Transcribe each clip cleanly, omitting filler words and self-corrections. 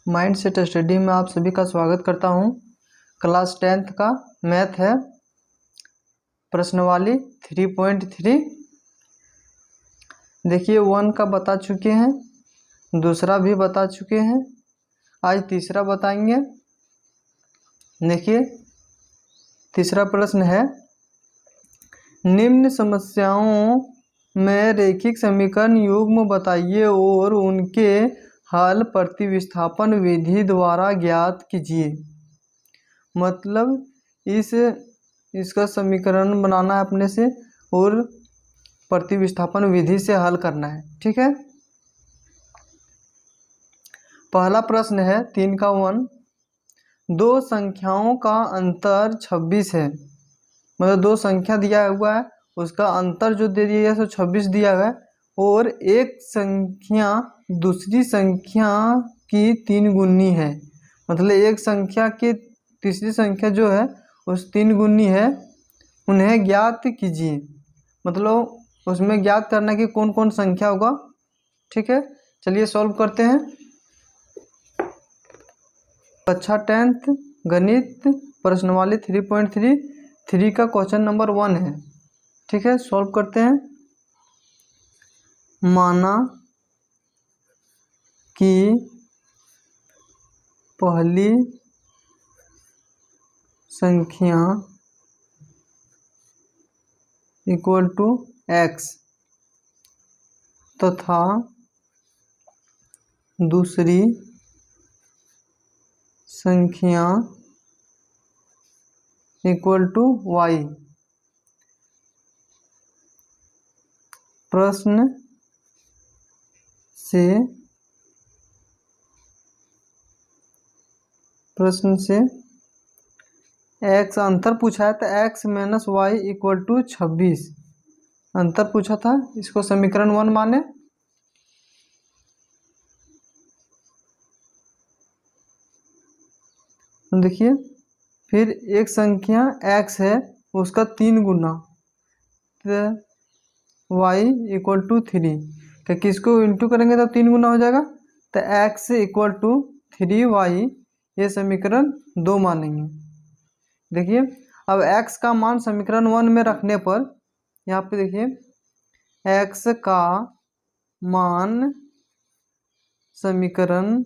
Mind set study में आप सभी का स्वागत करता हूं। क्लास 10th का मैथ है, प्रश्नवाली 3.3। देखिए 1 का बता चुके हैं, दूसरा भी बता चुके हैं, आज तीसरा बताएंगे। देखिए तीसरा प्रश्न है, निम्न समस्याओं में रैखिक समीकरण युग्म बताइए और उनके हल प्रतिविस्थापन विधि द्वारा ज्ञात कीजिए। मतलब इसका समीकरण बनाना है अपने से और प्रतिविस्थापन विधि से हल करना है। ठीक है, पहला प्रश्न है 3 का 1। दो संख्याओं का अंतर 26 है। मतलब दो संख्या दिया हुआ है, उसका अंतर जो दे दिया है 26 दिया हुआ है, और एक संख्या दूसरी संख्या की 3 गुनी है। मतलब एक संख्या की तीसरी संख्या जो है उस 3 गुनी है, उन्हें ज्ञात कीजिए। मतलब उसमें ज्ञात करना कि कौन कौन संख्या होगा। ठीक है, चलिए सॉल्व करते हैं। कक्षा 10th गणित प्रश्नवाली 3.3 का क्वेश्चन नंबर 1 है। ठीक है, सॉल्व करते हैं। माना कि पहली संख्या इक्वल टू x तथा दूसरी संख्या इक्वल टू y। प्रश्न से x अंतर पूछा है, तो x minus y equal to 26 अंतर पूछा था। इसको समीकरण 1 माने। देखिए फिर एक संख्या x है, उसका 3 गुना, तो y इक्वल टू 3। तो किसको इंटू करेंगे तो 3 गुना हो जाएगा, तो x इक्वल टू 3y, ये समीकरण 2 मानेंगे। देखिए अब x का मान समीकरण 1 में रखने पर यहाँ पे देखिए x का मान समीकरण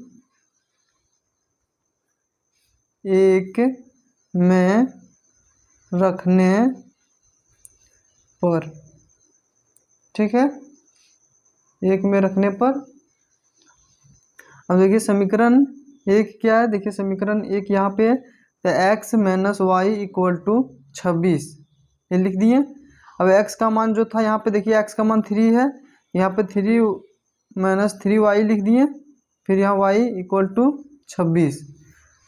1 में रखने पर, ठीक है, 1 में रखने पर। अब देखिए समीकरण 1 क्या है, देखिए समीकरण 1 यहाँ पे तो x minus y equal to 26, ये लिख दिए। अब x का मान जो था यहाँ पे देखिए x का मान 3 है, यहाँ पे 3 माइनस 3y लिख दिए, फिर यहाँ y इक्वल टू 26।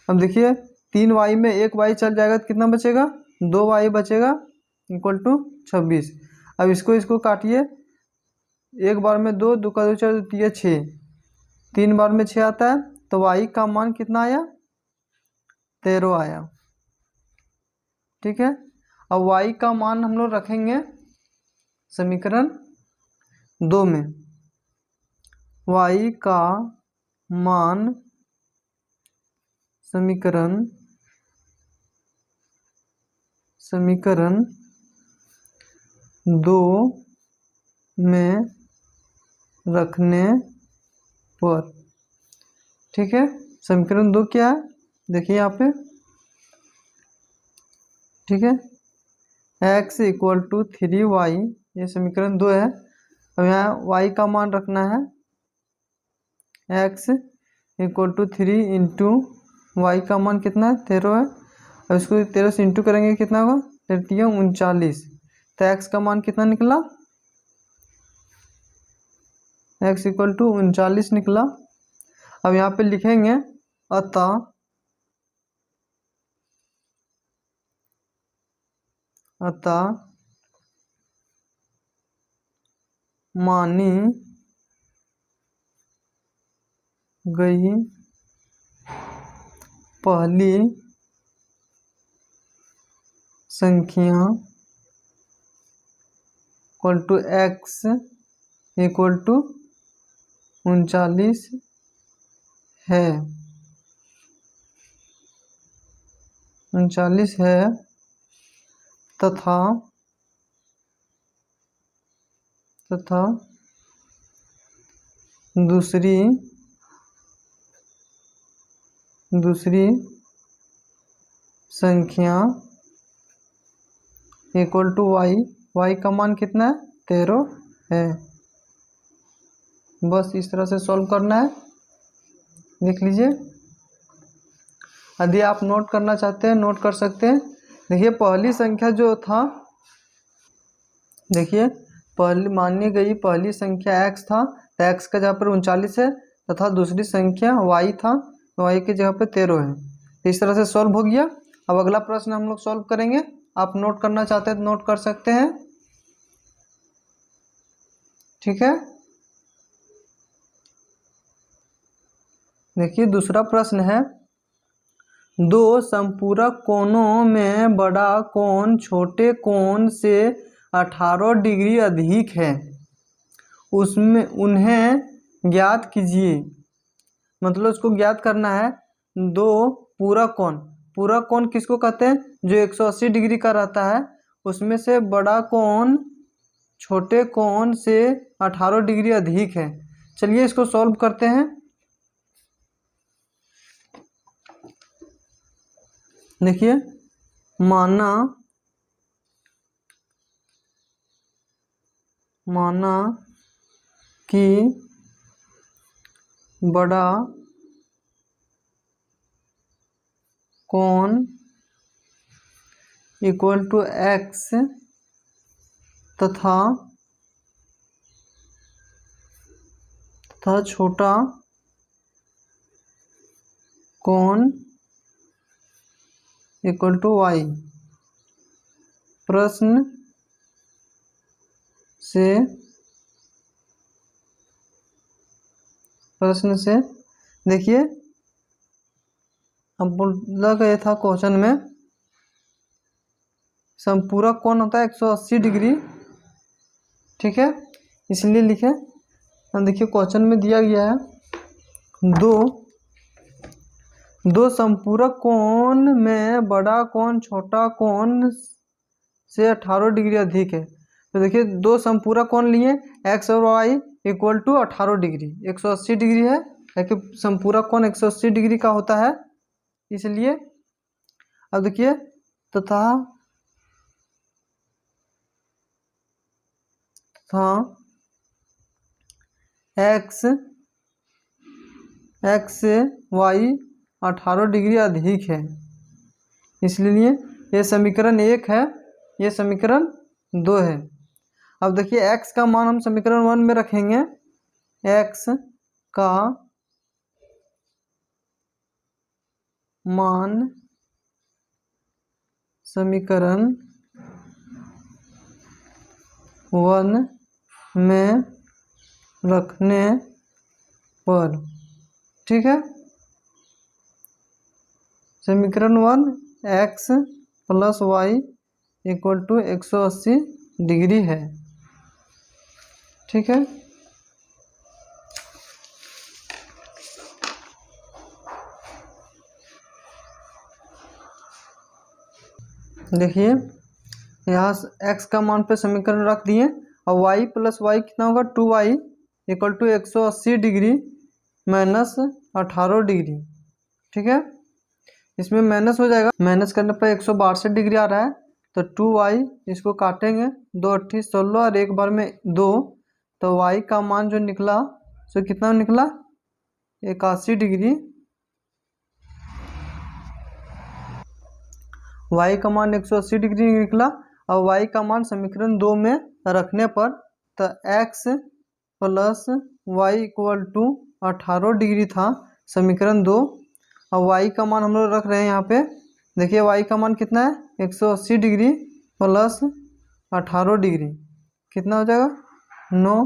अब देखिए 3y में 1y चल जाएगा तो कितना बचेगा, 2y बचेगा इक्वल टू 26। अब इसको काटिए, एक बार में 2, 2 का 2 4 2 6, 3 बार में 6 आता है, तो y का मान कितना आया, 13 आया। ठीक है, अब y का मान हम लोग रखेंगे समीकरण 2 में। y का मान समीकरण 2 में रखने पर, ठीक है, समीकरण 2 क्या है देखिए यहाँ पे, ठीक है, x इक्वल टू 3y, ये समीकरण 2 है। अब यहाँ y का मान रखना है, x equal to 3 into y का मान कितना है, 13 है। अब इसको 13 से इंटू करेंगे कितना होगा, 13 39, तो x का मान कितना निकला, x इक्वल टू 39 निकला। अब यहाँ पे लिखेंगे अतः मानी गई पहली संख्या equal to x equal to 39 है। 39 है तथा दूसरी संख्या इक्वल टू वाई, वाई का मान कितना है 13 है। बस इस तरह से सॉल्व करना है, लिख लीजिए। यदि आप नोट करना चाहते हैं नोट कर सकते हैं। देखिए पहली संख्या जो था, देखिए पहली मानी गई पहली संख्या x था, तो x का जगह पर 39 है तथा दूसरी संख्या y था, तो y की जगह पर 13 है। तो इस तरह से सॉल्व हो गया। अब अगला प्रश्न हम लोग सॉल्व करेंगे। आप नोट करना चाहते हैं तो नोट कर सकते हैं, ठीक है। देखिए दूसरा प्रश्न है, दो संपूरक कोणों में बड़ा कोण छोटे कोण से 18 डिग्री अधिक है, उसमें उन्हें ज्ञात कीजिए। मतलब उसको ज्ञात करना है। दो पूरक कोण, पूरक कोण किसको कहते हैं, जो 180 डिग्री का रहता है, उसमें से बड़ा कोण छोटे कोण से 18 डिग्री अधिक है। चलिए इसको सॉल्व करते हैं। देखिए माना कि बड़ा कोण इक्वल टू x तथा छोटा कोण इक्वल टू y। प्रश्न से देखिए अब बोला गया था क्वेश्चन में, संपूरक कोण होता है 180 डिग्री, ठीक है, इसलिए लिखे। अब देखिए क्वेश्चन में दिया गया है दो संपूरक कोण में बड़ा कोण छोटा कोण से 18 डिग्री अधिक है। तो देखिए दो संपूरक कोण लिए, x और y equal to 18 degree, 180 degree है, क्योंकि संपूरक कोण 180 डिग्री का होता है, इसलिए। अब देखिए तथा x से y 18 डिग्री अधिक है, इसलिए ये समीकरण 1 है, ये समीकरण 2 है। अब देखिए x का मान हम समीकरण 1 में रखेंगे, x का मान समीकरण 1 में रखने पर, ठीक है, समीकरण 1 x plus y equal to 180 degree है, ठीक है। देखिए यहाँ x का मान पे समीकरण रख दिए, और y प्लस वाई कितना होगा 2y equal to 180 degree minus 18 degree, ठीक है। इसमें माइनस हो जाएगा, माइनस करने पर 162 डिग्री आ रहा है, तो 2y इसको काटेंगे, 2 8 16 और एक बार में 2, तो y का मान जो निकला सो कितना निकला 81 डिग्री। y का मान 180 डिग्री निकला, और y का मान समीकरण 2 में रखने पर, तो x plus y equal to 18 degree था समीकरण 2, और y का मान हम लोग रख रहे हैं यहाँ पे। देखिए y का मान कितना है 180 डिग्री प्लस 18 डिग्री, कितना हो जाएगा 9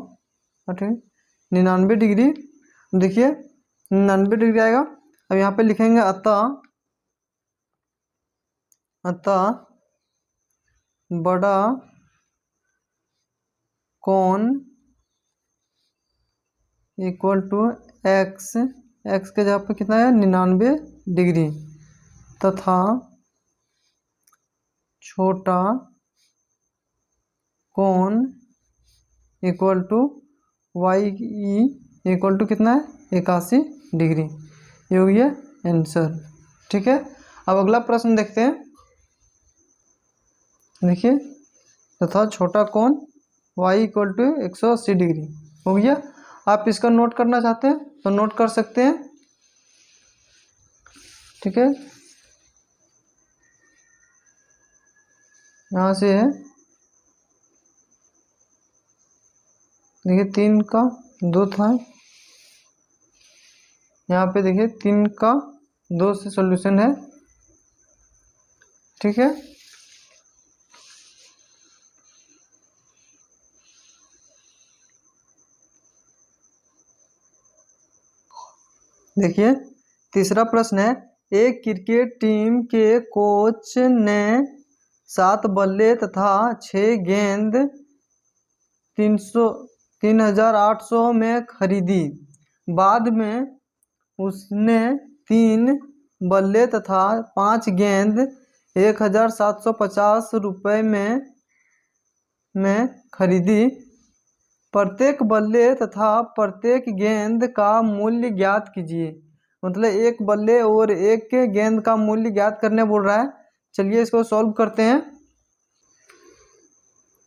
99 डिग्री। देखिए 99 डिग्री आएगा। अब यहाँ पे लिखेंगे अतः बड़ा कोण इक्वल टू x के जगह पे कितना है 99 डिग्री, तथा छोटा कोण equal to y equal to कितना है 81 डिग्री। ये हो गया आंसर। ठीक है, अब अगला प्रश्न देखते हैं। देखिए, तथा छोटा कोण y इक्वल टू 180 डिग्री हो गया। आप इसका नोट करना चाहते हैं तो नोट कर सकते हैं। ठीक है, यहाँ से है, देखिए 3 का 2 था, यहाँ पे देखिए 3 का 2 से सॉल्यूशन है। ठीक है, देखिए तीसरा प्रश्न है, एक क्रिकेट टीम के कोच ने 7 बल्ले तथा 6 गेंद 3800 में खरीदी। बाद में उसने 3 बल्ले तथा 5 गेंद 1750 रुपये में खरीदी। प्रत्येक बल्ले तथा प्रत्येक गेंद का मूल्य ज्ञात कीजिए। मतलब एक बल्ले और एक गेंद का मूल्य ज्ञात करने बोल रहा है। चलिए इसको सॉल्व करते हैं।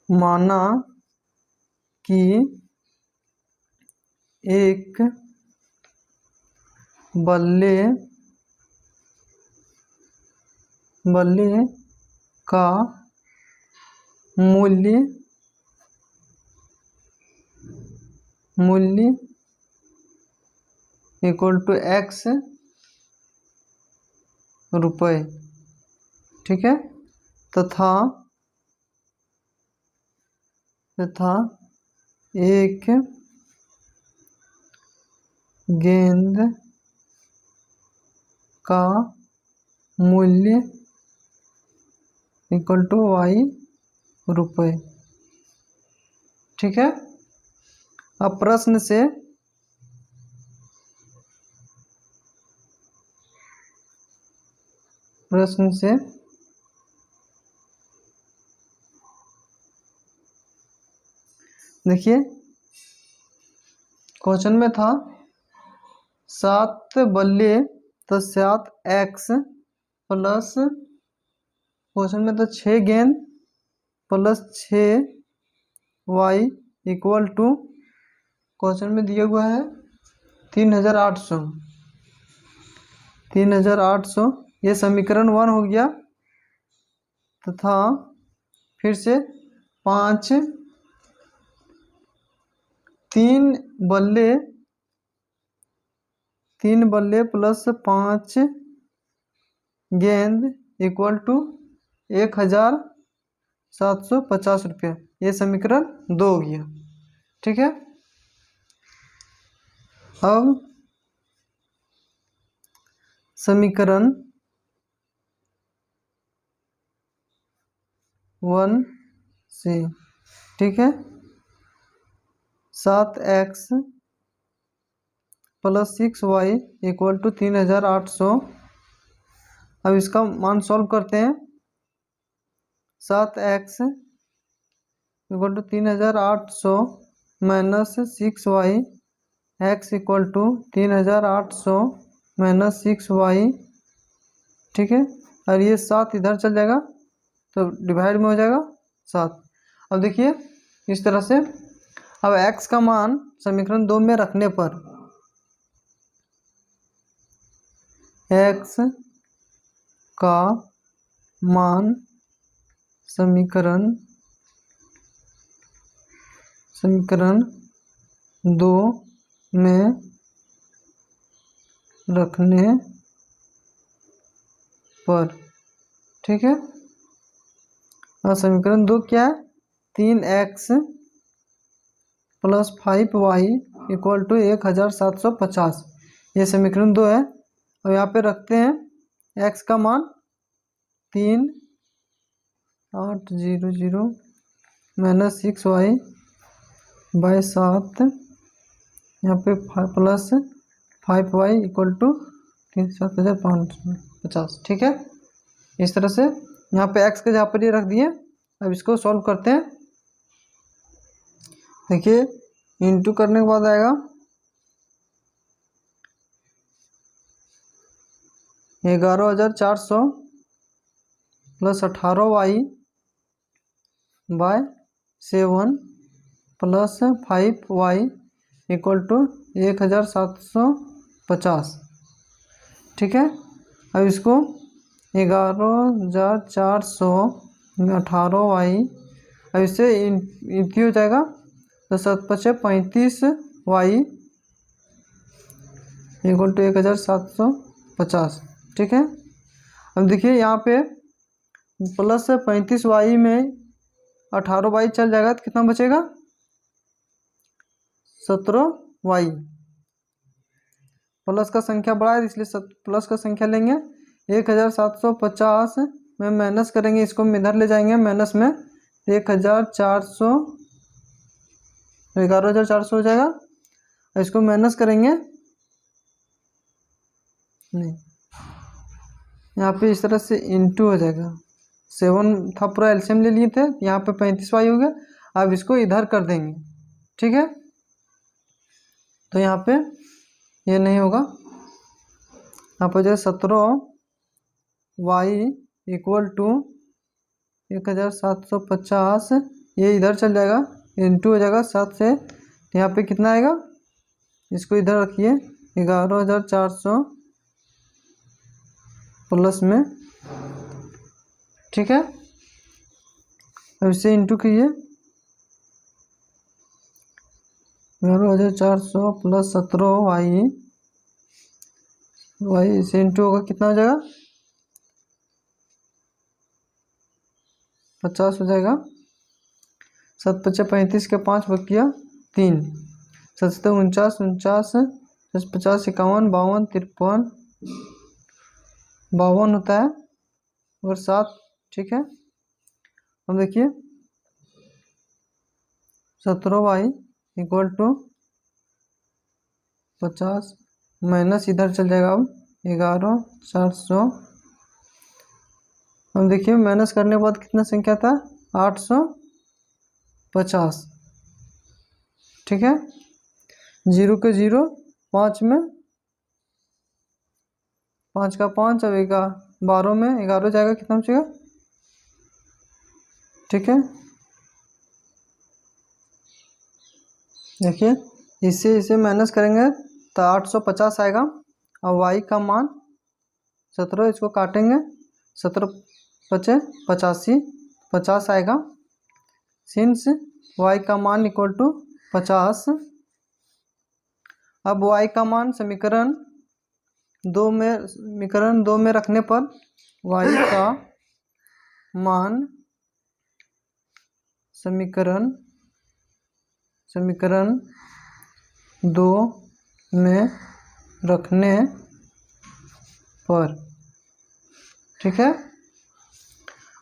माना कि एक बल्ले का मूल्य इक्वल टू x रुपये। ठीक है, तथा एक गेंद का मूल्य इक्वल टू y रुपये। ठीक है, अब प्रश्न से देखिए, क्वेश्चन में था 7 बल्ले तो 7x प्लस, क्वेश्चन में तो 6 गेंद plus 6y equal to, question में दिया हुआ है 3800। ये समीकरण 1 हो गया। तथा फिर से 3 बल्ले प्लस 5 गेंद इक्वल टू 1750 रुपये। ये समीकरण 2 हो गया। ठीक है, अब समीकरण 1 से, ठीक है, 7x plus 6y equal to 3800। अब इसका मान सॉल्व करते हैं। 7x equal to 3800 minus 6y, x equal to 3800 minus 6y। ठीक है, और ये 7 इधर चल जाएगा तो डिवाइड में हो जाएगा 7। अब देखिए इस तरह से, अब x का मान समीकरण 2 में रखने पर x का मान समीकरण 2 में रखने पर, ठीक है, और समीकरण 2 क्या है, 3x plus 5y equal to 1750। ये समीकरण 2 है। और यहाँ पे रखते हैं x का मान 3800 माइनस 6y बाई 7, यहाँ पे प्लस 5y इक्वल टू 7550। ठीक है, इस तरह से यहाँ पे x के जहाँ पर ये रख दिए। अब इसको सॉल्व करते हैं। देखिए इंटू करने के बाद आएगा 11,400 plus 18y by 7 plus 5y equal to 1,750। ठीक है। अब इसको 11,400 18y, अब इससे इनकी हो जाएगा तो 7×5=35y इक्वल टू 1,750। ठीक है। अब देखिए यहाँ पे प्लस 35y में 18y चल जाएगा तो कितना बचेगा 17y। प्लस का संख्या बड़ा है इसलिए प्लस का संख्या लेंगे। 1,750 में माइनस करेंगे, इसको हम इधर ले जाएंगे माइनस में 1,400 11,400 हो जाएगा। इसको माइनस करेंगे नहीं, यहाँ पे इस तरह से इंटू हो जाएगा। 7 था पूरा एलसीएम ले लिए थे, यहाँ पे 35y हो गया। अब इसको इधर कर देंगे। ठीक है। तो यहाँ पे ये नहीं होगा, यहाँ पर जो 17y इक्वल टू 1,750, ये इधर चल जाएगा इंटू हो जाएगा 7 से। यहाँ पे कितना आएगा, इसको इधर रखिए 11,400 प्लस में। ठीक है। अब इससे इंटू कीजिए 11,400 प्लस 17y इसे इंटू होगा कितना हो जाएगा 50 हो जाएगा। 7×5=35 के 5 बकिया 3, 7×7 49, 10×50 51, 52 53 52 होता है और 7। ठीक है। अब देखिए 17y इक्वल टू 50 माइनस इधर चल जाएगा अब 11,400। अब देखिए माइनस करने के बाद कितना संख्या था 850। ठीक है। 0 के 0 5 में 5 का 5, अब 12 में 11 जाएगा कितना बचेगा। ठीक है। देखिए इसे माइनस करेंगे तो 850 आएगा। और y का मान 17, इसको काटेंगे 17×5=85 50 आएगा। सिंस y का मान इक्वल टू 50। अब y का मान समीकरण 2 में रखने पर y का मान समीकरण 2 में रखने पर। ठीक है।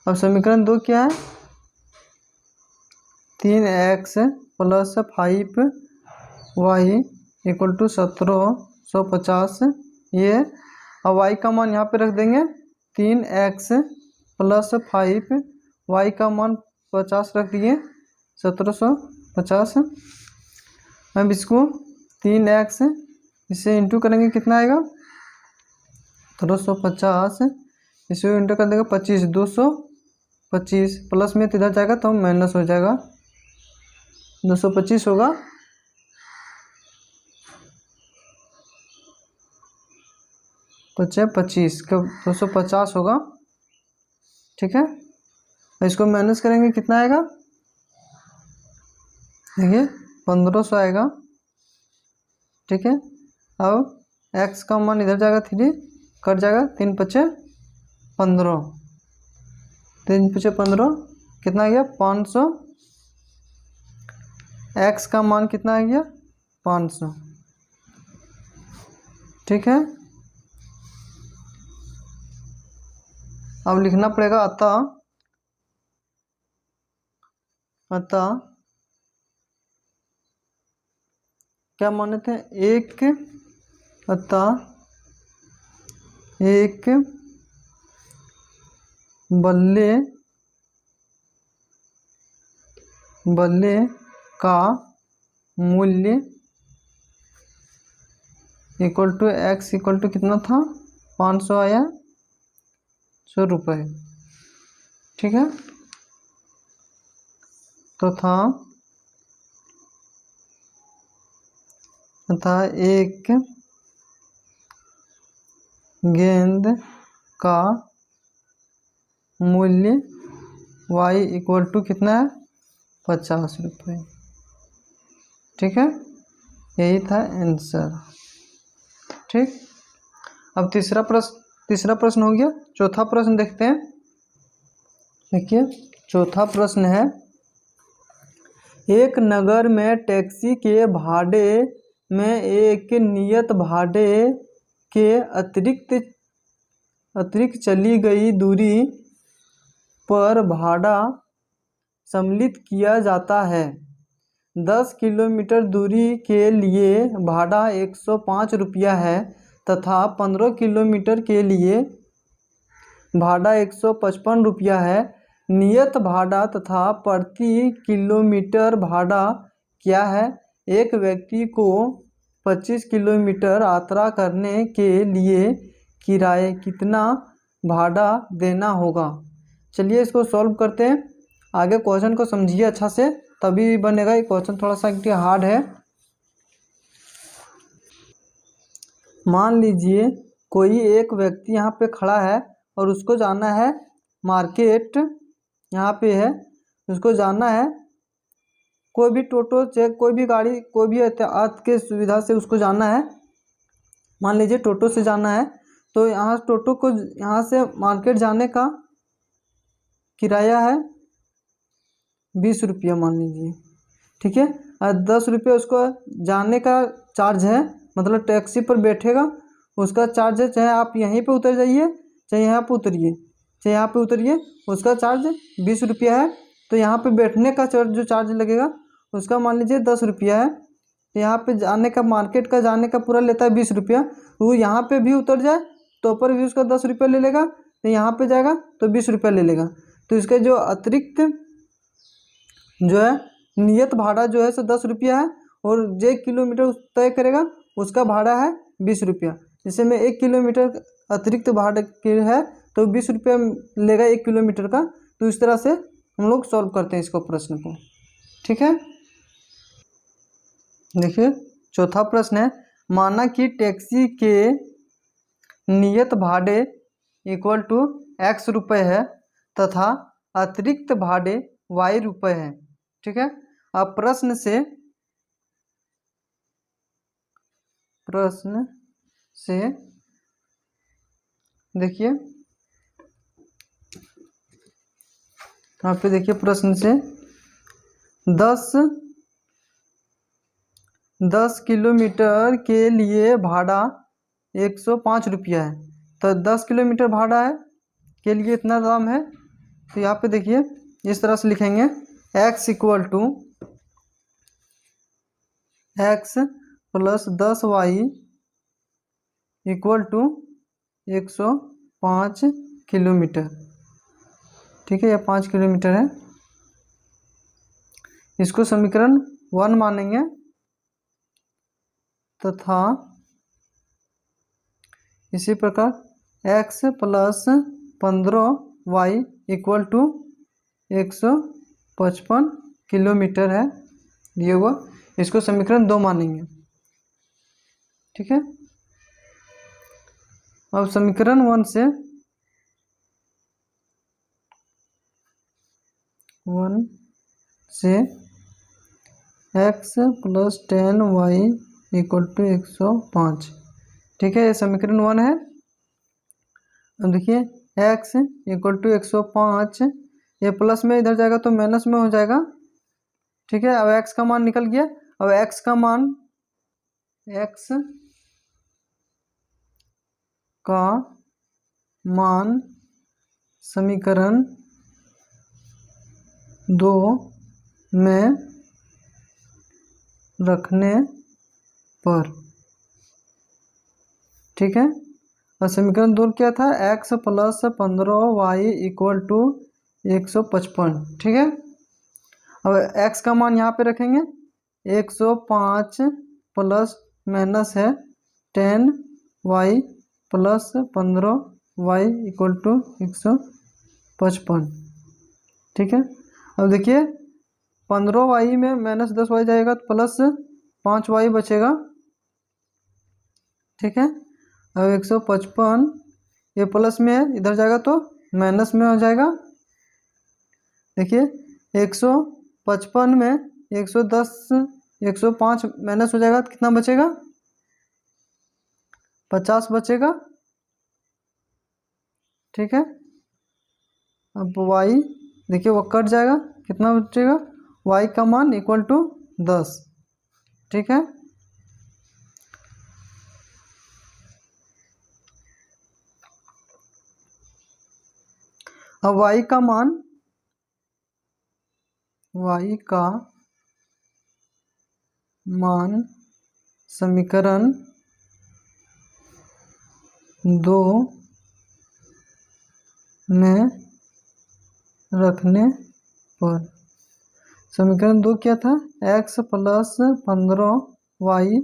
अब समीकरण 2 क्या है 3x plus 5y equal to 1750 ये। अब y का मान यहाँ पे रख देंगे 3x प्लस 5y का मान 50 रख दिए 1750। अब इसको 3x इसे इंटू करेंगे कितना आएगा 1750, इसे इंटू कर देंगे 25 225 प्लस में तो इधर जाएगा तो माइनस हो जाएगा 225 होगा। बचे 25 का 250 होगा। ठीक है। इसको माइनस करेंगे कितना आएगा देखिए 1500 आएगा। ठीक है। अब x का मान इधर जाएगा 3 कट जाएगा 3×5=15, 3×5=15 कितना आ गया 500। x का मान कितना आ गया 500। ठीक है। अब लिखना पड़ेगा अतः क्या माने थे अतः एक बल्ले बल्ले का मूल्य equal to x equal to कितना था, 500 आया, 100 रुपये। ठीक है, तो था एक गेंद का मूल्य y इक्वल टू कितना है, 50 रुपये। ठीक है, यही था आंसर। ठीक, अब तीसरा प्रश्न हो गया। चौथा प्रश्न देखते हैं। देखिए, चौथा प्रश्न है, एक नगर में टैक्सी के भाड़े में एक नियत भाड़े के अतिरिक्त चली गई दूरी पर भाड़ा सम्मिलित किया जाता है। 10 किलोमीटर दूरी के लिए भाड़ा 105 रुपया है तथा 15 किलोमीटर के लिए भाड़ा 155 रुपया है। नियत भाड़ा तथा प्रति किलोमीटर भाड़ा क्या है? एक व्यक्ति को 25 किलोमीटर यात्रा करने के लिए किराए कितना भाड़ा देना होगा? चलिए इसको सॉल्व करते हैं। आगे क्वेश्चन को समझिए अच्छा से, तभी बनेगा। ये क्वेश्चन थोड़ा सा हार्ड है। मान लीजिए कोई एक व्यक्ति यहाँ पे खड़ा है और उसको जाना है मार्केट, यहाँ पे है, उसको जाना है। कोई भी टोटो चाहे कोई भी गाड़ी, कोई भी यातायात के सुविधा से उसको जाना है। मान लीजिए टोटो से जाना है, तो यहाँ टोटो को यहाँ से मार्केट जाने का किराया है 20 रुपया मान लीजिए। ठीक है, और 10 रुपये उसको जाने का चार्ज है, मतलब टैक्सी पर बैठेगा उसका चार्ज है। चाहे आप यहीं पे उतर जाइए, चाहे यहाँ पे उतरिए, चाहे यहाँ पे उतरिए, उसका चार्ज 20 रुपया है। तो यहाँ पे बैठने का जो चार्ज लगेगा उसका मान लीजिए 10 रुपया है। तो यहाँ पे जाने का, मार्केट का जाने का पूरा लेता है 20 रुपया। वो यहाँ पे भी उतर जाए तो पर भी उसका 10 रुपया ले लेगा। तो यहाँ पे जाएगा तो 20 रुपया ले लेगा। तो इसका जो अतिरिक्त जो है नियत भाड़ा जो है सो 10 रुपया है, और जो 1 किलोमीटर तय करेगा उसका भाड़ा है 20 रुपया। जैसे में 1 किलोमीटर अतिरिक्त भाड़ा के है तो 20 रुपया लेगा 1 किलोमीटर का। तो इस तरह से हम लोग सॉल्व करते हैं इसको, प्रश्न को। ठीक है, देखिए चौथा प्रश्न है, माना कि टैक्सी के नियत भाड़े इक्वल टू x रुपये है तथा अतिरिक्त भाड़े y रुपये है। ठीक है, अब प्रश्न से देखिए, यहाँ पे देखिए प्रश्न से 10 किलोमीटर के लिए भाड़ा 105 रुपया है। तो 10 किलोमीटर भाड़ा है के लिए इतना दाम है। तो यहाँ पे देखिए इस तरह से लिखेंगे, x equal to x plus 10y equal to 105 kilometre. ठीक है, यह 5 किलोमीटर है। इसको समीकरण 1 मानेंगे तथा इसी प्रकार x plus 15y equal to 155 kilometre है दिए हुआ। इसको समीकरण 2 मानेंगे। ठीक है, अब समीकरण 1 से x plus 10y equal to 105। ठीक है, ये समीकरण 1 है। अब देखिए x इक्वल टू 105, ये प्लस में इधर जाएगा तो माइनस में हो जाएगा। ठीक है, अब x का मान निकल गया। अब x का मान समीकरण 2 में रखने पर, ठीक है, और समीकरण 2 क्या था, x plus 15y equal to 155। ठीक है, अब x का मान यहाँ पे रखेंगे 105 प्लस माइनस है 10y plus 15y equal to 155। ठीक है, अब देखिए 15y में माइनस 10y जाएगा तो प्लस 5y बचेगा। ठीक है, अब 155 ये प्लस में है, इधर जाएगा तो माइनस में हो जाएगा। देखिए 155 में 110 105 माइनस हो जाएगा तो कितना बचेगा, 50 बचेगा। ठीक है, अब y देखिए वो कट जाएगा, कितना बचेगा, y का मान इक्वल टू 10। ठीक है, अब y का मान समीकरण 2 में रखने पर, समीकरण 2 क्या था, x plus 15y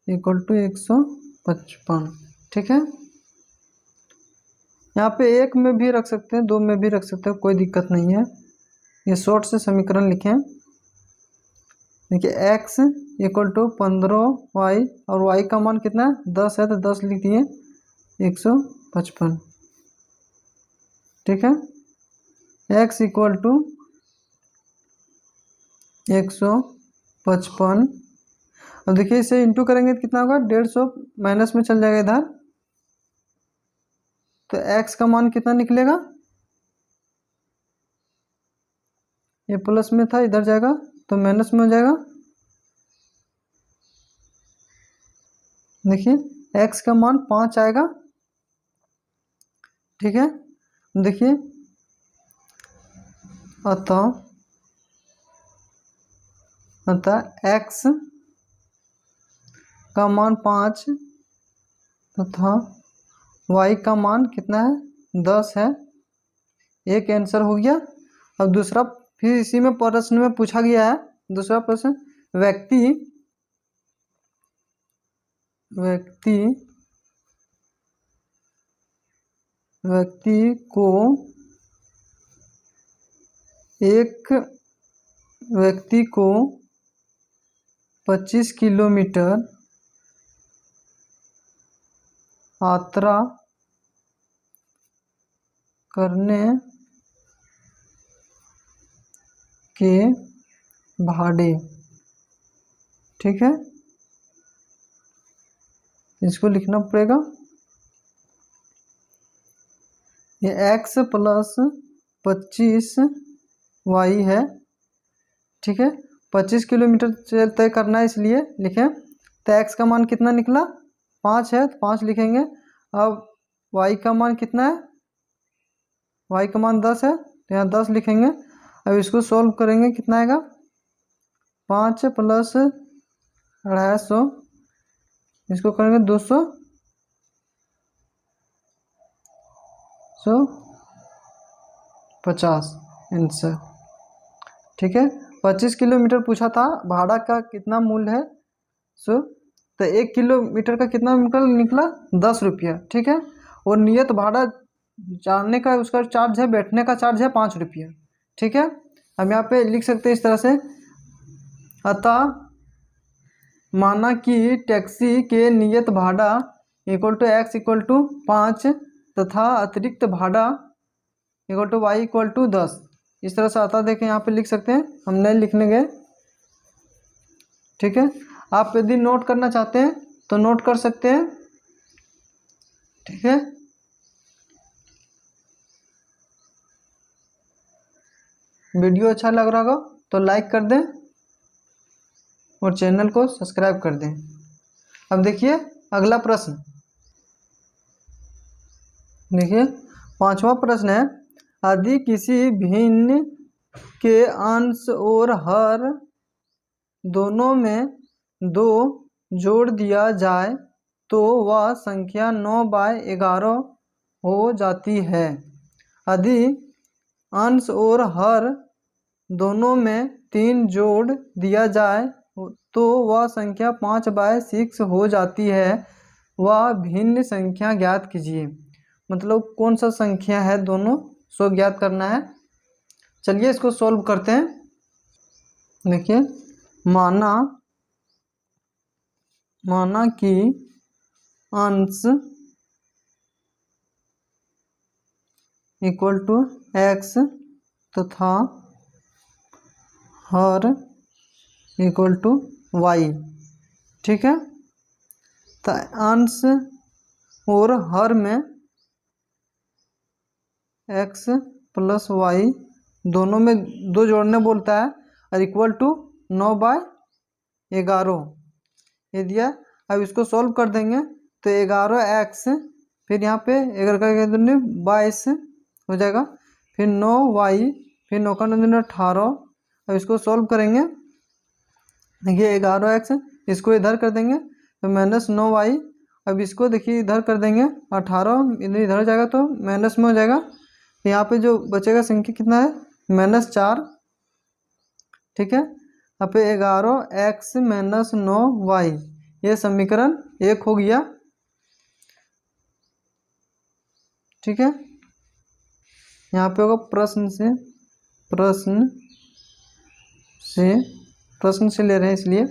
equal to 155। ठीक है, यहाँ पे एक में भी रख सकते हैं, 2 में भी रख सकते हैं, कोई दिक्कत नहीं है। ये शॉर्ट से समीकरण लिखें। देखिए x इक्वल टू 15y और y का मान कितना है, 10 है तो 10 लिख दिए 155। ठीक है, x इक्वल टू 155। अब देखिए इसे इंटू करेंगे तो कितना होगा, 150 माइनस में चल जाएगा इधर, तो x का मान कितना निकलेगा, ये प्लस में था इधर जाएगा तो माइनस में हो जाएगा। देखिए x का मान 5 आएगा। ठीक है, देखिए अतः x का मान 5 तथा y का मान कितना है, 10 है। एक आंसर हो गया। अब दूसरा फिर इसी में प्रश्न में पूछा गया है, दूसरा प्रश्न, व्यक्ति को एक व्यक्ति को 25 किलोमीटर यात्रा करने के भाड़े, ठीक है, इसको लिखना पड़ेगा। ये x प्लस 25y है। ठीक है, 25 किलोमीटर तय करना है इसलिए लिखें। तो x का मान कितना निकला, 5 है तो 5 लिखेंगे। अब y का मान कितना है, y का मान 10 है तो यहाँ 10 लिखेंगे। अब इसको सॉल्व करेंगे, कितना आएगा, 5 प्लस 250, इसको करेंगे 250 आंसर। ठीक है, 25 किलोमीटर पूछा था, भाड़ा का कितना मूल्य है, तो 1 किलोमीटर का कितना निकला 10 रुपया। ठीक है, और नियत भाड़ा जानने का उसका चार्ज है, बैठने का चार्ज है 5 रुपया। ठीक है, हम यहाँ पे लिख सकते हैं इस तरह से, अतः माना कि टैक्सी के नियत भाड़ा equal to x equal to 5 तथा अतिरिक्त भाड़ा equal to y equal to 10। इस तरह से आता, देखें यहाँ पे लिख सकते हैं, हम नहीं लिखने गए। ठीक है, आप यदि नोट करना चाहते हैं तो नोट कर सकते हैं। ठीक है, वीडियो अच्छा लग रहा होगा तो लाइक कर दें और चैनल को सब्सक्राइब कर दें। अब देखिए अगला प्रश्न, देखिए 5वां प्रश्न है, यदि किसी भिन्न के अंश और हर दोनों में 2 जोड़ दिया जाए तो वह संख्या 9/11 हो जाती है। यदि अंश और हर दोनों में 3 जोड़ दिया जाए तो वह संख्या 5/6 हो जाती है। वह भिन्न संख्या ज्ञात कीजिए। मतलब कौन सा संख्या है दोनों सो ज्ञात करना है। चलिए इसको सॉल्व करते हैं। देखिए माना कि अंश इक्वल टू x तथा हर इक्वल टू y। ठीक है, तो अंश और हर में x प्लस y दोनों में 2 जोड़ने बोलता है और इक्वल टू 9/11 ये दिया। अब इसको सॉल्व कर देंगे तो 11x फिर यहाँ पे 11 का 22 हो जाएगा, फिर 9y फिर 9 का 18। अब इसको सॉल्व करेंगे। देखिए 11x इसको इधर कर देंगे तो -9y। अब इसको देखिए इधर कर देंगे 18 इधर जाएगा तो माइनस में हो जाएगा। यहाँ पे जो बचेगा संख्या कितना है -4। ठीक है, यहाँ पे 11x - 9y ये समीकरण 1 हो गया। ठीक है, यहाँ पे होगा प्रश्न से ले रहे हैं इसलिए।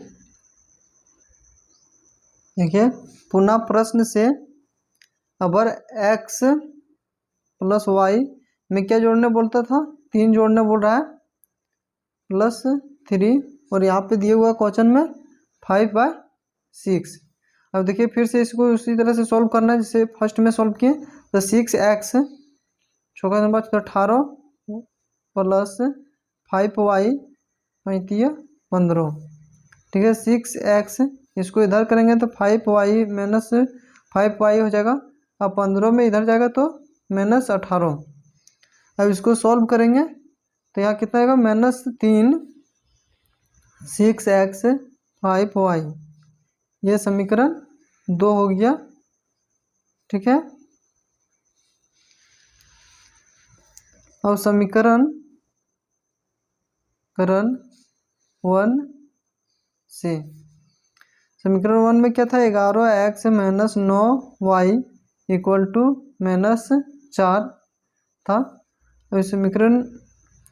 देखिए पुनः प्रश्न से अगर x प्लस y में क्या जोड़ने बोलता था 3 जोड़ने बोल रहा है +3 और यहाँ पे दिए हुआ क्वेश्चन में 5/6। अब देखिए फिर से इसको उसी तरह से सॉल्व करना है जैसे फर्स्ट में सॉल्व किए। तो 6x छोटा नंबर 18 प्लस 5y 15। ठीक है, 6x इसको इधर करेंगे तो 5y माइनस 5y हो जाएगा। अब 15 में इधर जाएगा तो -18। अब इसको सॉल्व करेंगे तो यहाँ कितना आएगा -3 6x 5y ये समीकरण 2 हो गया। ठीक है, अब समीकरण 1 से समीकरण 1 में क्या था 11x - 9y इक्वल टू -4 था। अब समीकरण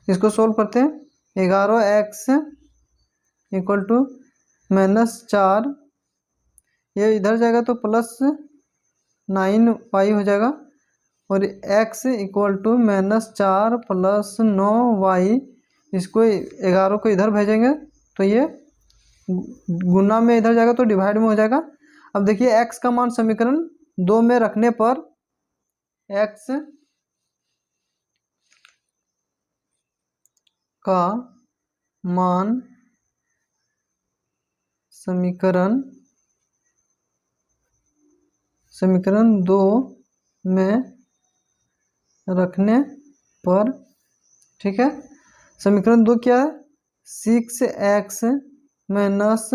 इसको सॉल्व करते हैं। 11x इक्वल टू -4 ये इधर जाएगा तो +9y हो जाएगा और x इक्वल टू -4 + 9y इसको 11 को इधर भेजेंगे तो ये गुना में इधर जाएगा तो डिवाइड में हो जाएगा। अब देखिए x का मान समीकरण 2 में रखने पर x का मान समीकरण 2 में रखने पर, ठीक है, समीकरण 2 क्या है 6x minus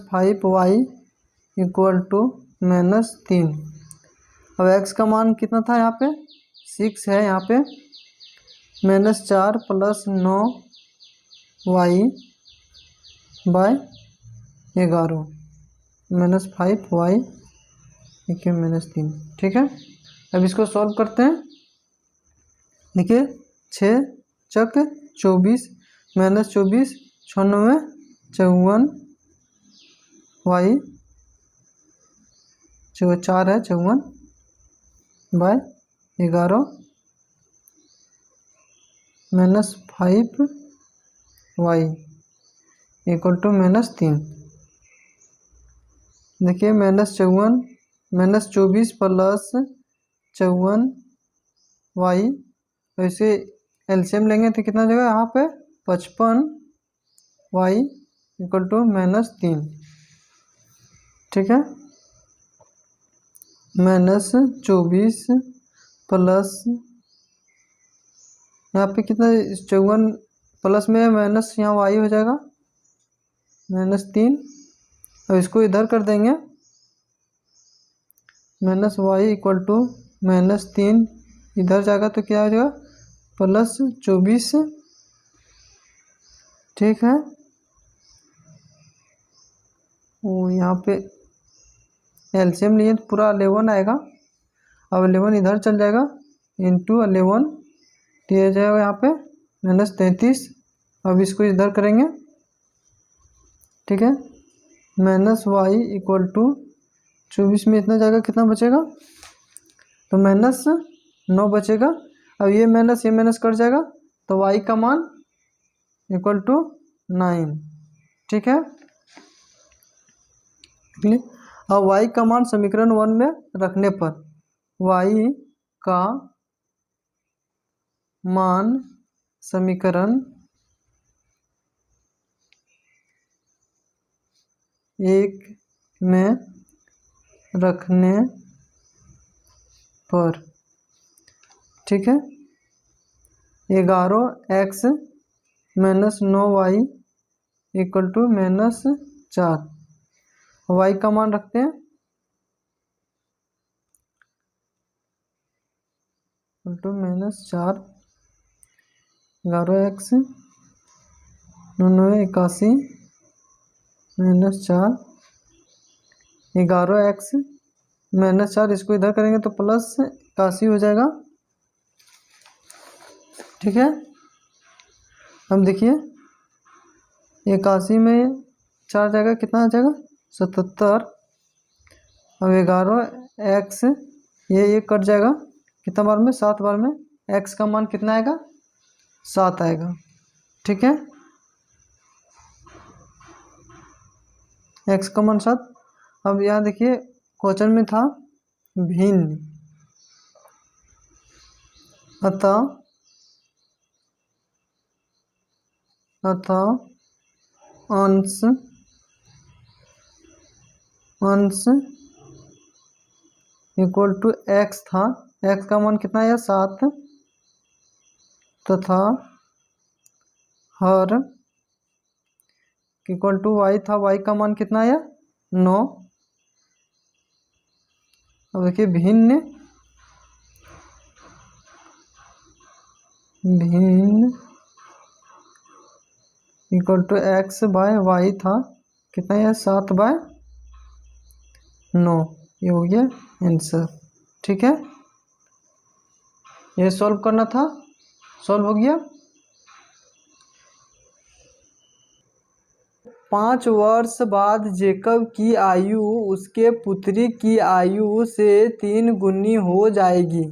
5y equal to -3। अब x का मान कितना था यहाँ पे 6 है, यहाँ पे -4 + 9y / 11 -5y -3। ठीक है, अब इसको सॉल्व करते हैं। देखिए 6 चक 24 -24 96 54 y 4 है 54 / 11 -5y इक्वल टू -3। देखिए -24 + 54y वैसे एलसीएम लेंगे तो कितना जगह यहाँ पे 55y इक्वल टू -3। ठीक है, -24 प्लस यहाँ पे कितना 54 प्लस में माइनस यहाँ y हो जाएगा -3। अब इसको इधर कर देंगे, -y = -3, इधर जाएगा तो क्या हो जाएगा +24। ठीक है, वो यहाँ पे एलसीएम लिए तो पूरा 11 आएगा। अब 11 इधर चल जाएगा, इंटू 11 दिया जाएगा यहाँ पे -33। अब इसको इधर करेंगे, ठीक है, -y = 24 में इतना जाएगा, कितना बचेगा तो -9 बचेगा। अब ये माइनस कट जाएगा तो y का मान = 9। ठीक है, अब y का मान समीकरण 1 में रखने पर y का मान समीकरण 1 में रखने पर, ठीक है, 11x - 9y = -4। y का मान रखते हैं -4, 11x 9 81 -4, 11x -4, इसको इधर करेंगे तो +81 हो जाएगा। ठीक है, अब देखिए 81 में 4 जाएगा, कितना आ जाएगा 77। अब 11x ये कट जाएगा, कितना बार में 7 बार में, x का मान कितना आएगा 7 आएगा। ठीक है, x का मान 7। अब यहाँ देखिए क्वेश्चन में था भिन्न, अतः अंश = x था, x का मान कितना आया 7, तथा हर y था, y का मान कितना आया 9। अब देखिए भिन्न =x/y था, कितना यह 7/9, ये हो गया आंसर। ठीक है, ये सॉल्व करना था, सॉल्व हो गया। 5 वर्ष बाद जेकब की आयु उसके पुत्री की आयु से 3 गुनी हो जाएगी।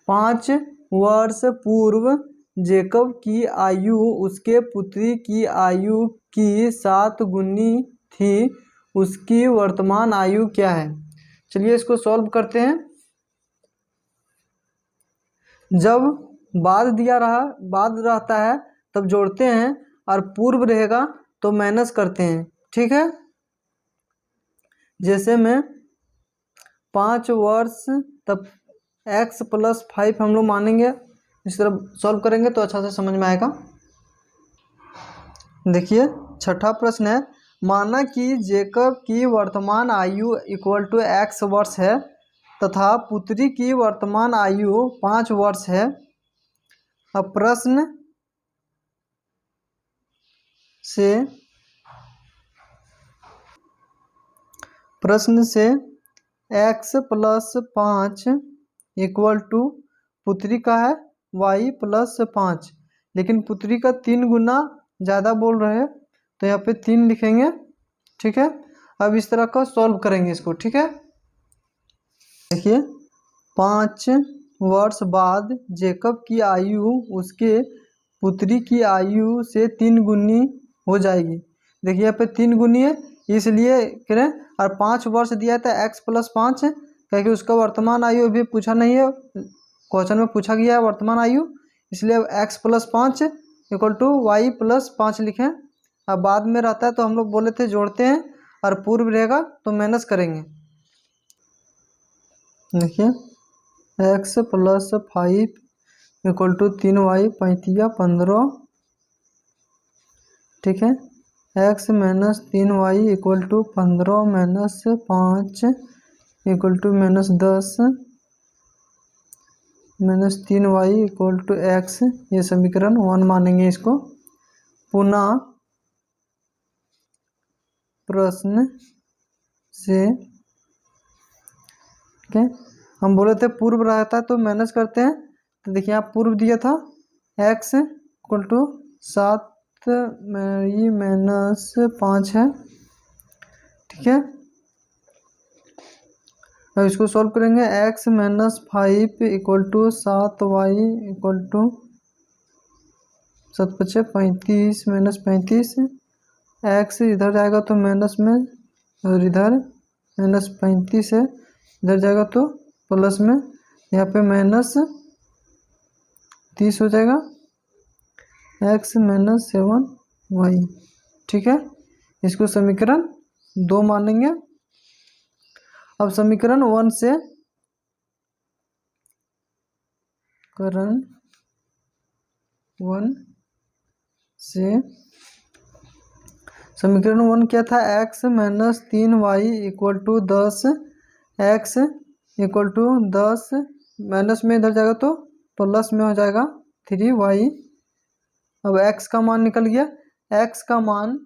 5 वर्ष पूर्व जेकब की आयु उसके पुत्री की आयु की 7 गुनी थी, उसकी वर्तमान आयु क्या है। चलिए इसको सॉल्व करते हैं। जब बाद रहता है तब जोड़ते हैं, और पूर्व रहेगा तो माइनस करते हैं। ठीक है, जैसे में 5 वर्ष तब x + 5 हम लोग मानेंगे, इस तरह सॉल्व करेंगे तो अच्छा से समझ में आएगा। देखिए छठा प्रश्न है, माना कि जेकब की वर्तमान आयु = x वर्ष है तथा पुत्री की वर्तमान आयु 5 वर्ष है। अब प्रश्न से x + 5 = पुत्री का है y + 5, लेकिन पुत्री का 3 गुना ज़्यादा बोल रहे हैं तो यहाँ पे 3 लिखेंगे। ठीक है, अब इस तरह का सॉल्व करेंगे इसको। ठीक है, देखिए 5 वर्ष बाद जेकब की आयु उसके पुत्री की आयु से 3 गुनी हो जाएगी। देखिए यहाँ पे 3 गुनी है, इसलिए करें, और 5 वर्ष दिया था x + 5 है, क्योंकि उसका वर्तमान आयु अभी पूछा नहीं है, क्वेश्चन में पूछा गया है वर्तमान आयु, इसलिए x + 5 = y + 5 लिखें। अब बाद में रहता है तो हम लोग बोले थे जोड़ते हैं, और पूर्व रहेगा तो माइनस करेंगे। देखिए x + 5 = 3y 5 × 15। ठीक है, x minus 3y equal to 15 minus 5 equal to minus 10 minus 3y equal to x, ये समीकरण 1 मानेंगे इसको। पुनः प्रश्न से, ठीक है, हम बोले थे पूर्व रहता है तो माइनस करते हैं, तो देखिए यहाँ पूर्व दिया था x इक्वल टू 7 माइनस 5 है, ठीक है। अब इसको सॉल्व करेंगे, x minus 5 equal to 7y equal to 7 × 35 minus 35, x इधर जाएगा तो माइनस में और इधर माइनस 35 है, इधर जाएगा तो प्लस में, यहाँ पे माइनस 30 हो जाएगा, x माइनस 7y, ठीक है। इसको समीकरण 2 मानेंगे। अब समीकरण 1 से समीकरण 1 क्या था, x minus 3y equal to 10, x equal to 10 minus में इधर जाएगा तो प्लस में हो जाएगा 3y। अब x का मान निकल गया, x का मान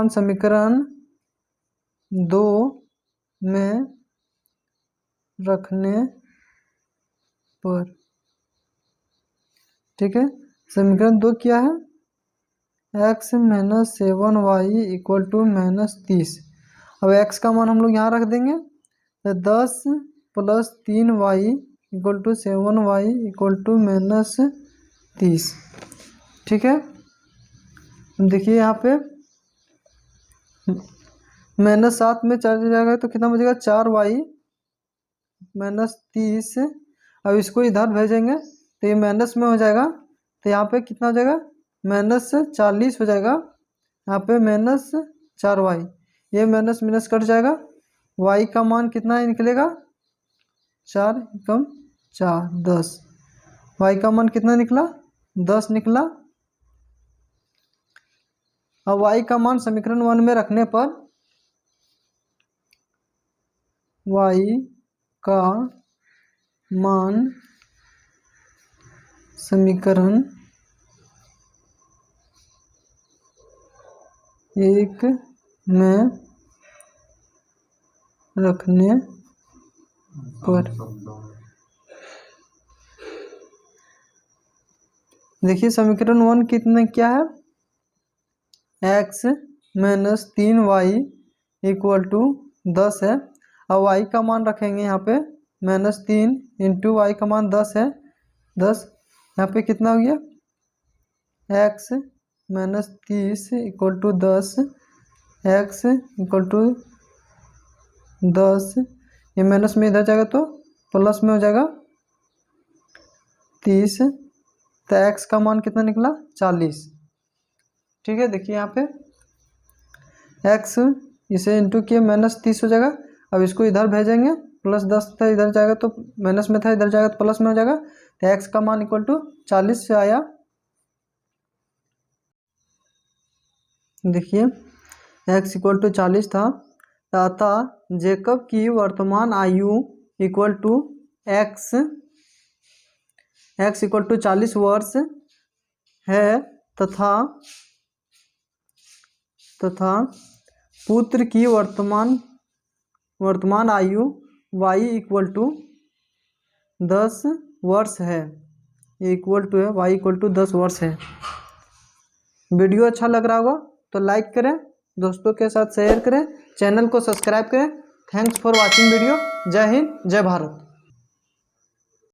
समीकरण 2 में रखने पर, ठीक है। समीकरण 2 क्या है, x minus 7y equal to minus 30। अब x का मान हम लोग यहाँ रख देंगे, तो 10 plus 3y equal to 7y equal to minus 30, ठीक है। देखिए यहाँ पे माइनस 7 में 4 जाएगा तो कितना बचेगा, 4y माइनस 30। अब इसको इधर भेजेंगे तो ये माइनस में हो जाएगा, तो यहाँ पे कितना हो जाएगा, माइनस 40 हो जाएगा, यहाँ पे माइनस 4y, ये माइनस माइनस कट जाएगा, y का मान कितना निकलेगा, 4 कम 4 10, y का मान कितना निकला, 10 निकला। अब y का मान समीकरण 1 में रखने पर y का मान समीकरण 1 में रखने पर, देखिए समीकरण 1 कितना क्या है, x minus 3y equal to 10 है। अब y का मान रखेंगे यहाँ पे माइनस 3 इंटू वाई का मान 10 है, 10 यहाँ पे कितना हो गया, x minus 30 equal to 10, x equal to 10, ये माइनस में इधर जाएगा तो प्लस में हो जाएगा 30, तो x का मान कितना निकला, 40, ठीक है। देखिए यहाँ पे x इसे इंटू किए माइनस 30 हो जाएगा। अब इसको इधर भेजेंगे, प्लस 10 था इधर जाएगा तो माइनस में था, इधर जाएगा तो प्लस में हो जाएगा, तो x का मान इक्वल टू 40 से आया। देखिए x इक्वल टू 40 था, अतः जेकब की वर्तमान आयु equal to x equal to 40 वर्ष है, तथा पुत्र की वर्तमान आयु y इक्वल टू 10 वर्ष है, ये इक्वल टू है y इक्वल टू 10 वर्ष है। वीडियो अच्छा लग रहा होगा तो लाइक करें, दोस्तों के साथ शेयर करें, चैनल को सब्सक्राइब करें। Thanks for watching video. जय हिंद, जय भारत।